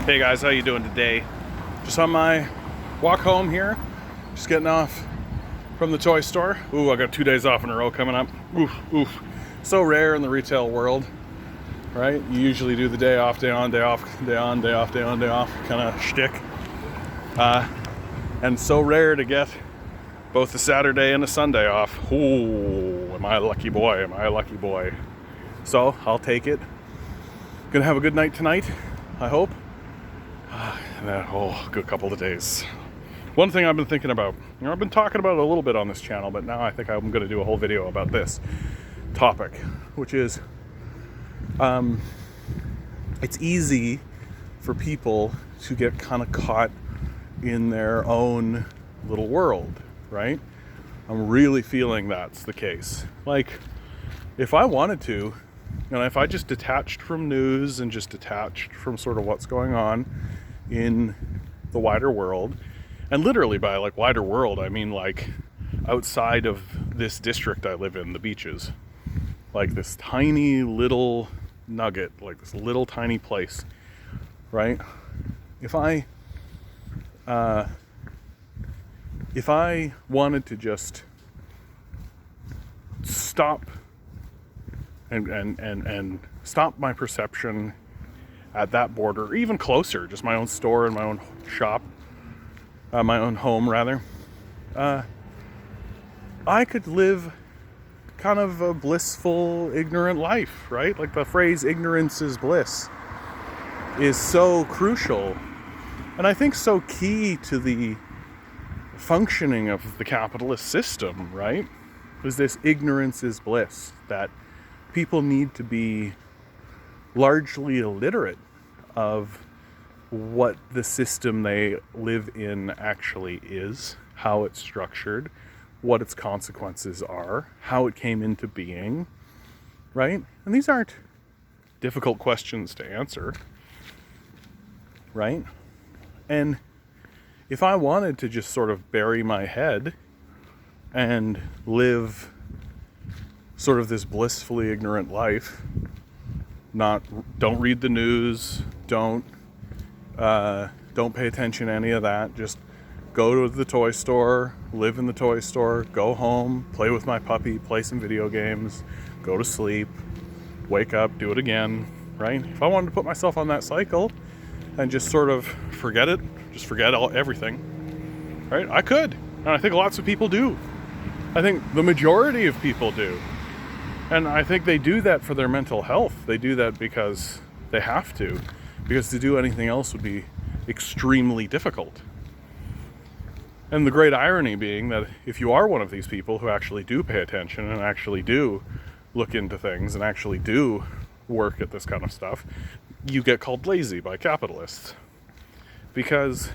Hey guys, how you doing today? Just on my walk home here. Just getting off from the toy store. Ooh, I got 2 days off in a row coming up. Oof, oof. So rare in the retail world, right? You usually do the day off, day on, day off, day on, day off, day on, day off kind of shtick. And so rare to get both a Saturday and a Sunday off. Ooh, am I a lucky boy? Am I a lucky boy? So I'll take it. Gonna have a good night tonight, I hope. Good couple of days. One thing I've been thinking about, I've been talking about it a little bit on this channel, but now I think I'm going to do a whole video about this topic, which is it's easy for people to get kind of caught in their own little world, right? I'm really feeling that's the case. Like, if I wanted to, and if I just detached from news and just detached from sort of what's going on in the wider world, and literally by like wider world, I mean like outside of this district I live in, the beaches, like this tiny little nugget, like this little tiny place, right? If I wanted to just stop and stop my perception at that border, or even closer, just my own store and my own shop, my own home rather, I could live kind of a blissful, ignorant life, right? Like the phrase ignorance is bliss is so crucial, and I think so key to the functioning of the capitalist system, right? Is this ignorance is bliss, that people need to be largely illiterate of what the system they live in actually is, how it's structured, what its consequences are, how it came into being, right? And these aren't difficult questions to answer, right? And if I wanted to just sort of bury my head and live sort of this blissfully ignorant life, don't read the news, don't pay attention to any of that, just go to the toy store, live in the toy store, go home, play with my puppy, play some video games, go to sleep, wake up, do it again, right? If I wanted to put myself on that cycle and just sort of forget it, just forget everything, right? I could, and I think lots of people do. I think the majority of people do. And I think they do that for their mental health. They do that because they have to, because to do anything else would be extremely difficult. And the great irony being that if you are one of these people who actually do pay attention and actually do look into things and actually do work at this kind of stuff, you get called lazy by capitalists. Because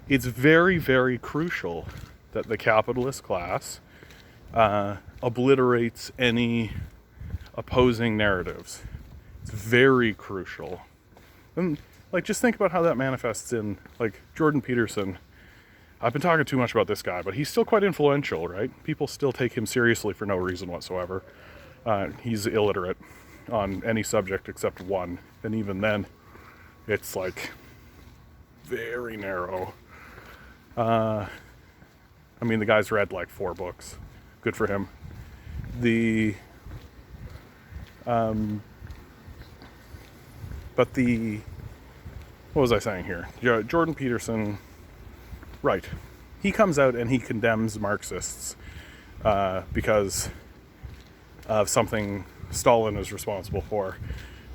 it's very, very crucial that the capitalist class obliterates any opposing narratives. It's very crucial. And like, just think about how that manifests in like Jordan Peterson. I've been talking too much about this guy, but he's still quite influential, right? People still take him seriously for no reason whatsoever. He's illiterate on any subject except one, and even then it's like very narrow. I mean, the guy's read like 4 books. Good for him. What was I saying here? Jordan Peterson, right. He comes out and he condemns Marxists because of something Stalin is responsible for,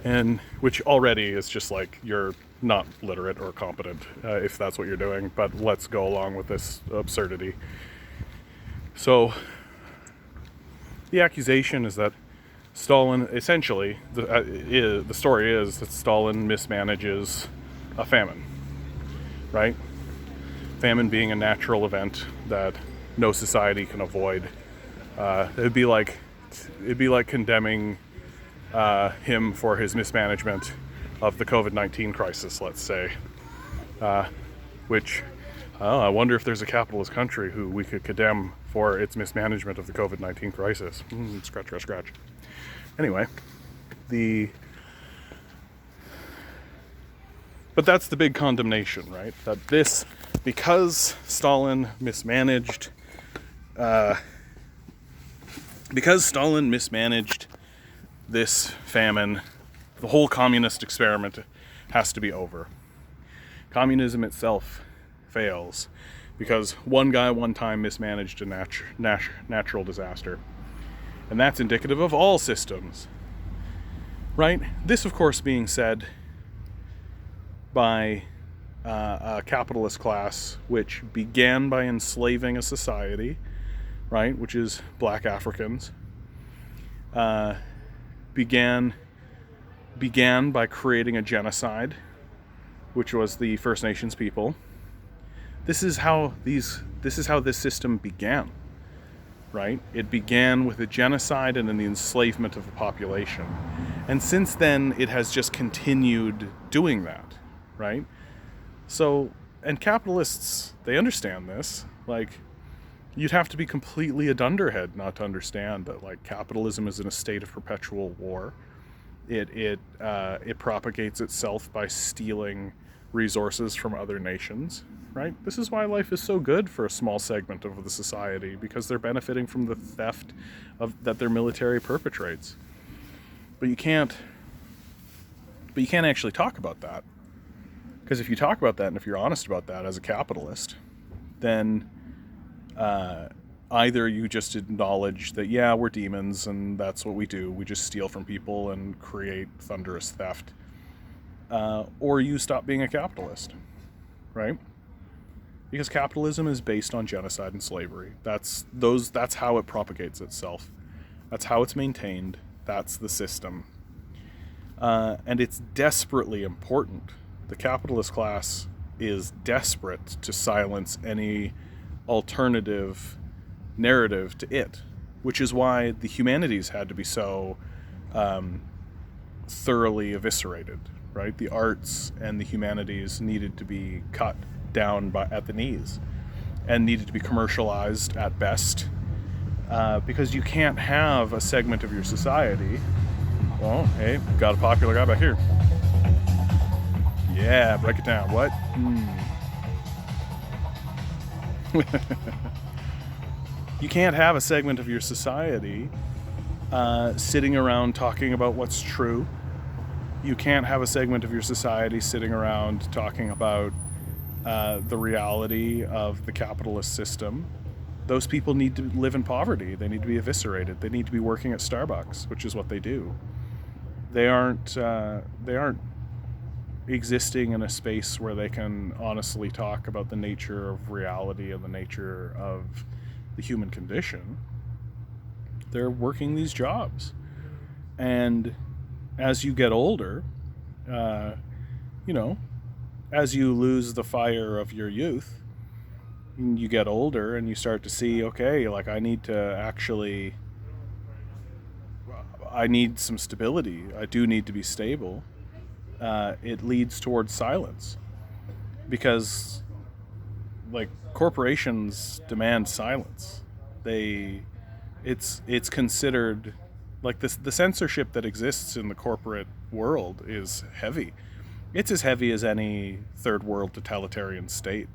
and which already is just like, you're not literate or competent if that's what you're doing, but let's go along with this absurdity. So the accusation is that Stalin, essentially, the story is that Stalin mismanages a famine, right? Famine being a natural event that no society can avoid. It'd be like condemning him for his mismanagement of the COVID-19 crisis, let's say, which I wonder if there's a capitalist country who we could condemn for its mismanagement of the COVID-19 crisis. Scratch, scratch, scratch. Anyway, But that's the big condemnation, right? That this, because Stalin mismanaged this famine, the whole communist experiment has to be over. Communism itself fails because one guy one time mismanaged a natural disaster. And that's indicative of all systems, right? This, of course, being said by a capitalist class which began by enslaving a society, right, which is black Africans, began by creating a genocide, which was the First Nations people. This is how this system began, right? It began with a genocide and then the enslavement of the population. And since then, it has just continued doing that, right? So, and capitalists, they understand this. Like, you'd have to be completely a dunderhead not to understand that, like, capitalism is in a state of perpetual war. It propagates itself by stealing resources from other nations, right? This is why life is so good for a small segment of the society, because they're benefiting from the theft that their military perpetrates. But you can't actually talk about that. Because if you talk about that and if you're honest about that as a capitalist, then either you just acknowledge that, yeah, we're demons and that's what we do. We just steal from people and create thunderous theft. Or you stop being a capitalist, right? Because capitalism is based on genocide and slavery. That's how it propagates itself. That's how it's maintained. That's the system. And it's desperately important. The capitalist class is desperate to silence any alternative narrative to it, which is why the humanities had to be so thoroughly eviscerated, right? The arts and the humanities needed to be cut down at the knees and needed to be commercialized at best, because you can't have a segment of your society. Well, hey, got a popular guy back here. Yeah, break it down. What? You can't have a segment of your society sitting around talking about what's true. You can't have a segment of your society sitting around talking about the reality of the capitalist system. Those people need to live in poverty. They need to be eviscerated. They need to be working at Starbucks, which is what they do. They aren't existing in a space where they can honestly talk about the nature of reality and the nature of the human condition. They're working these jobs. And as you get older, as you lose the fire of your youth, you get older and you start to see, okay, like I need some stability. I do need to be stable. It leads towards silence, because like corporations demand silence. It's considered like this. The censorship that exists in the corporate world is heavy. It's as heavy as any third world totalitarian state,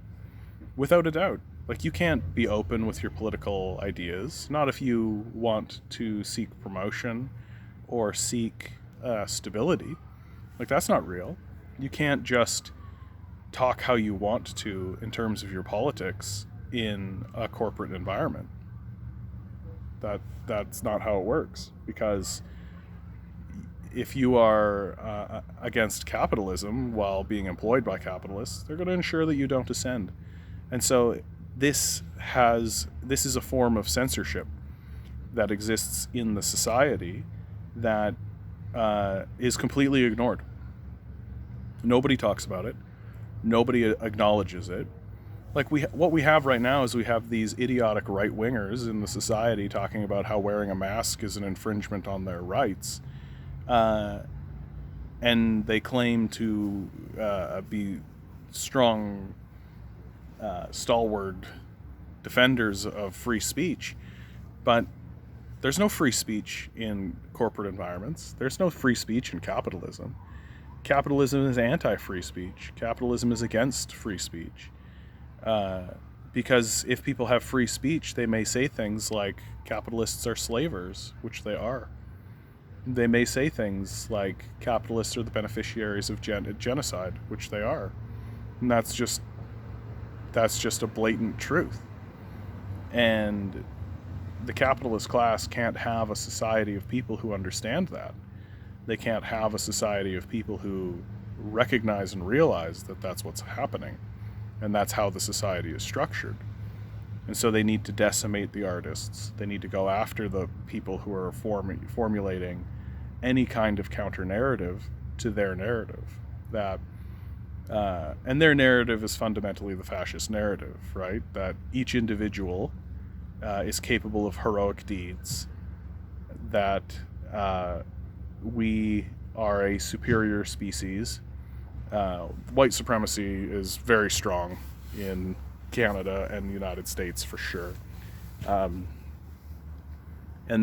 without a doubt. Like, you can't be open with your political ideas, not if you want to seek promotion or seek stability. Like, that's not real. You can't just talk how you want to in terms of your politics in a corporate environment. That's not how it works, because if you are against capitalism while being employed by capitalists, they're going to ensure that you don't ascend. And so this is a form of censorship that exists in the society that is completely ignored. Nobody talks about it. Nobody acknowledges it. Like, what we have right now is we have these idiotic right-wingers in the society talking about how wearing a mask is an infringement on their rights. And they claim to be strong, stalwart defenders of free speech. But there's no free speech in corporate environments. There's no free speech in capitalism. capitalism is anti-free speech. Capitalism is against free speech. Because if people have free speech, they may say things like capitalists are slavers, which they are. They may say things like capitalists are the beneficiaries of genocide, which they are. And that's just a blatant truth. And the capitalist class can't have a society of people who understand that. They can't have a society of people who recognize and realize that that's what's happening. And that's how the society is structured. And so they need to decimate the artists. They need to go after the people who are formulating any kind of counter-narrative to their narrative. And their narrative is fundamentally the fascist narrative, right? That each individual is capable of heroic deeds, that we are a superior species. White supremacy is very strong in Canada and the United States for sure. And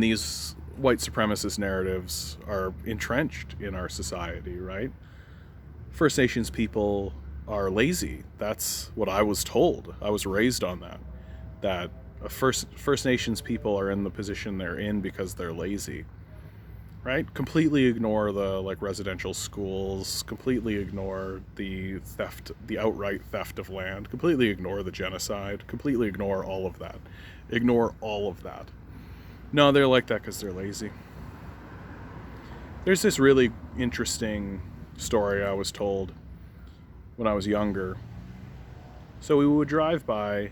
these white supremacist narratives are entrenched in our society, right? First Nations people are lazy. That's what I was told. I was raised on that First Nations people are in the position they're in because they're lazy, right? Completely ignore the residential schools, completely ignore the theft, the outright theft of land, completely ignore the genocide, completely ignore all of that. Ignore all of that. No, they're like that because they're lazy. There's this really interesting story I was told when I was younger. So we would drive by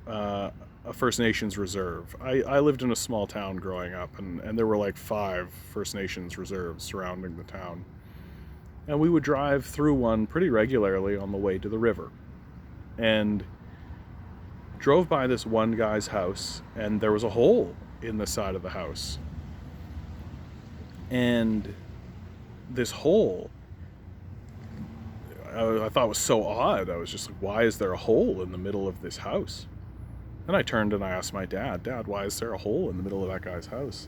a First Nations reserve. I lived in a small town growing up, and there were 5 First Nations reserves surrounding the town. And we would drive through one pretty regularly on the way to the river. And drove by this one guy's house, and there was a hole in the side of the house. And this hole, I thought was so odd. I was just like, why is there a hole in the middle of this house? Then I turned and I asked my Dad, why is there a hole in the middle of that guy's house?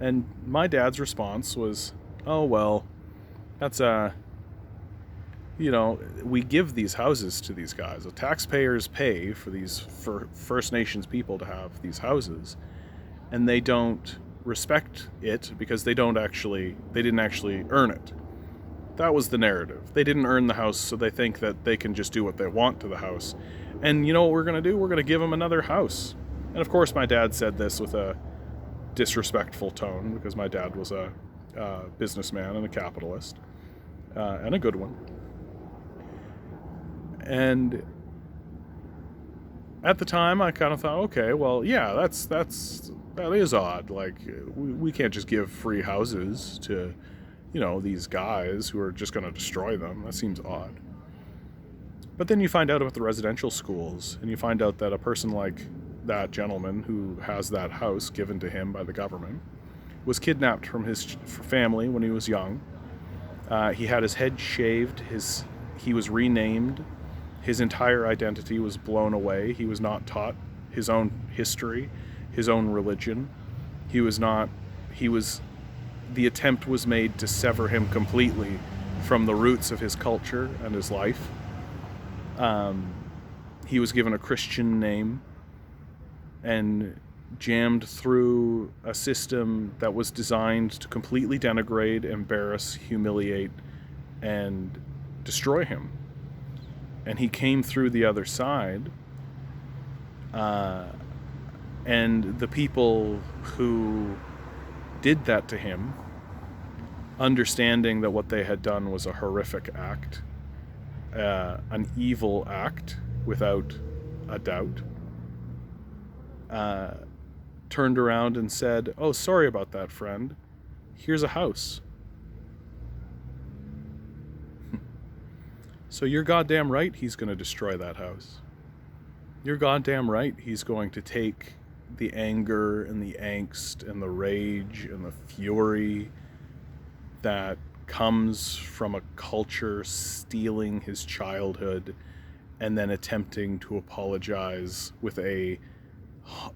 And my dad's response was, oh, well, that's we give these houses to these guys. The taxpayers pay for First Nations people to have these houses, and they don't respect it because they didn't actually earn it. That was the narrative. They didn't earn the house, so they think that they can just do what they want to the house. And you know what we're going to do? We're going to give them another house. And of course my dad said this with a disrespectful tone, because my dad was a businessman and a capitalist, and a good one. And at the time I kind of thought, okay, well, yeah, that is odd. We can't just give free houses to these guys who are just going to destroy them. That seems odd. But then you find out about the residential schools, and you find out that a person like that gentleman who has that house given to him by the government was kidnapped from his family when he was young. He had his head shaved, he was renamed, his entire identity was blown away. He was not taught his own history, his own religion. The attempt was made to sever him completely from the roots of his culture and his life. He was given a Christian name and jammed through a system that was designed to completely denigrate, embarrass, humiliate, and destroy him. And he came through the other side, and the people who did that to him, understanding that what they had done was a horrific act, an evil act without a doubt, turned around and said, oh, sorry about that, friend. Here's a house. So you're goddamn right he's going to destroy that house. You're goddamn right he's going to take the anger and the angst and the rage and the fury that comes from a culture stealing his childhood and then attempting to apologize with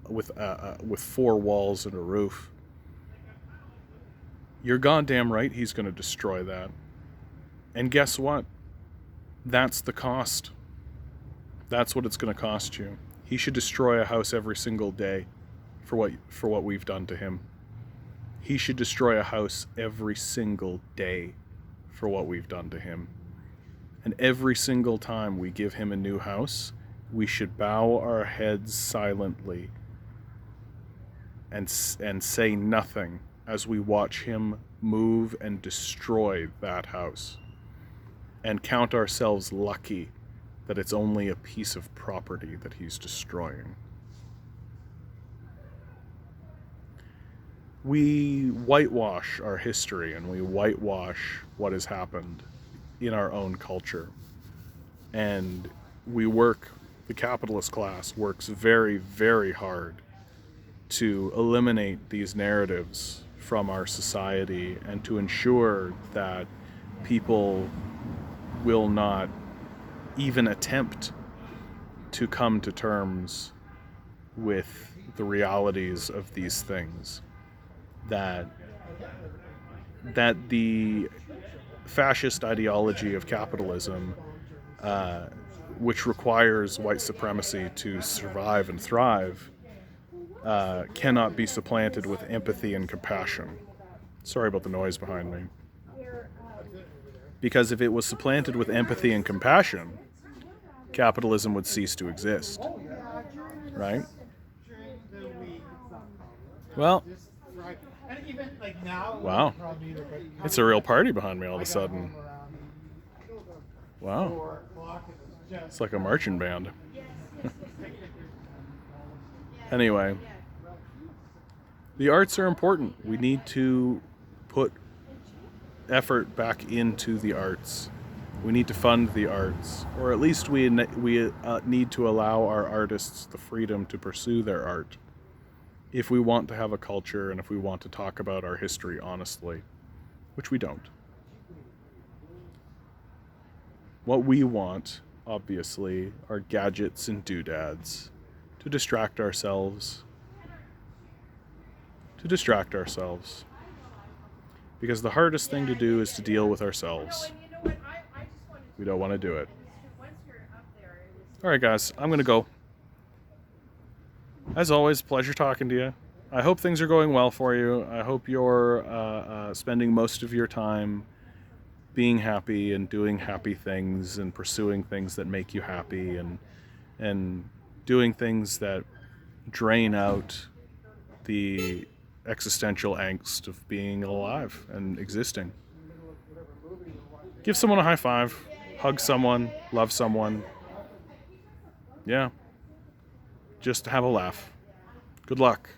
with 4 walls and a roof. You're goddamn right he's going to destroy that. And guess what? That's the cost. That's what it's going to cost you. He should destroy a house every single day for what we've done to him. He should destroy a house every single day for what we've done to him. And every single time we give him a new house, we should bow our heads silently and say nothing as we watch him move and destroy that house, and count ourselves lucky that it's only a piece of property that he's destroying. We whitewash our history and we whitewash what has happened in our own culture. And the capitalist class works very, very hard to eliminate these narratives from our society and to ensure that people will not even attempt to come to terms with the realities of these things. That the fascist ideology of capitalism, which requires white supremacy to survive and thrive, cannot be supplanted with empathy and compassion. Sorry about the noise behind me. Because if it was supplanted with empathy and compassion, capitalism would cease to exist. Right? Well, wow. It's a real party behind me all of a sudden. Wow. It's like a marching band. Anyway, the arts are important. We need to put effort back into the arts. We need to fund the arts, or at least we need to allow our artists the freedom to pursue their art if we want to have a culture and if we want to talk about our history honestly, which we don't. What we want, obviously, are gadgets and doodads to distract ourselves. Because the hardest thing to do is to deal with ourselves. We don't want to do it. Alright guys, I'm going to go. As always, pleasure talking to you. I hope things are going well for you. I hope you're spending most of your time being happy and doing happy things and pursuing things that make you happy and doing things that drain out the existential angst of being alive and existing. Give someone a high five, hug someone, love someone. Yeah. Just have a laugh. Good luck.